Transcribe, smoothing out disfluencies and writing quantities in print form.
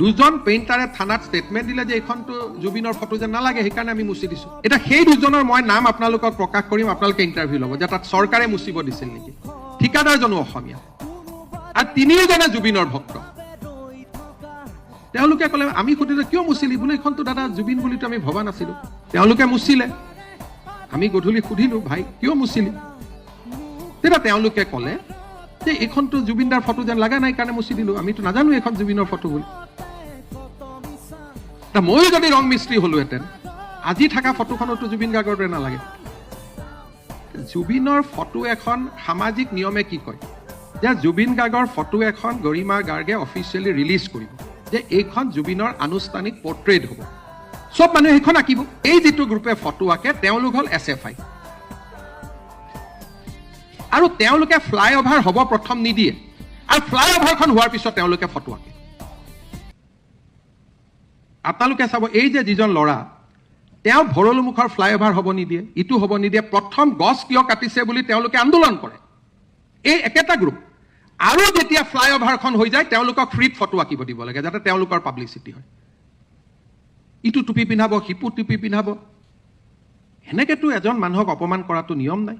দুজন পেইণ্টাৰে থানাত ষ্টেটমেণ্ট দিলে যে এইখনটো জুবিনৰ ফটো যেন নালাগে, সেইকাৰণে আমি মুচি দিছোঁ। এতিয়া সেই দুজনৰ মই নাম আপোনালোকক প্ৰকাশ কৰিম, আপোনালোকে ইণ্টাৰভিউ ল'ব যে তাত চৰকাৰে মুচিব দিছিল নেকি। ঠিকাদাৰজনো অসমীয়া আৰু তিনিওজনে জুবিনৰ ভক্ত। তেওঁলোকে ক'লে, আমি সুধিলো কিয় মুচিলি? বোলে এইখনটো দাদা জুবিন বুলিতো আমি ভবা নাছিলোঁ। তেওঁলোকে মুচিলে। আমি গধূলি সুধিলো, ভাই কিয় মুচিলি? তেতিয়া তেওঁলোকে ক'লে যে এইখনটো জুবিনদাৰ ফটো যেন লগা নাই কাৰণে মুচি দিলোঁ, আমিতো নাজানো এইখন জুবিনৰ ফটো বুলি। ময়ো যদি ৰং মিস্ত্ৰী হলোহেঁতেন, আজি থকা ফটোখনতো জুবিন গাৰ্গৰ দৰে নালাগে। জুবিনৰ ফটো এখন সামাজিক নিয়মে কি কয় যে জুবিন গাৰ্গৰ ফটো এখন গৰিমা গাৰ্গে অফিচিয়েলি ৰিলিজ কৰিব, যে এইখন জুবিনৰ আনুষ্ঠানিক পৰ্ট্ৰেইট হ'ব। চব মানুহে সেইখন আঁকিব। এই যিটো গ্ৰুপে ফটো আঁকে তেওঁলোক হ'ল SFI। আৰু তেওঁলোকে ফ্লাইঅভাৰ হ'ব প্ৰথম নিদিয়ে, আৰু ফ্লাইঅভাৰখন হোৱাৰ পিছত তেওঁলোকে ফটো আঁকে। আপোনালোকে চাব, এই যে যিজন ল'ৰা, তেওঁ ভৰলুমুখৰ ফ্লাইঅভাৰ হ'ব নিদিয়ে, ইটো হ'ব নিদিয়ে। প্ৰথম গছ কিয় কাটিছে বুলি তেওঁলোকে আন্দোলন কৰে, এই একেটা গ্ৰুপ। আৰু যেতিয়া ফ্লাইঅভাৰখন হৈ যায় তেওঁলোকক ফ্ৰীত ফটো আঁকিব দিব লাগে, যাতে তেওঁলোকৰ পাব্লিচিটি হয়। ইটো টুপি পিন্ধাব, সিপু টুপি পিন্ধাব। এনেকেতো এজন মানুহক অপমান কৰাটো নিয়ম নাই।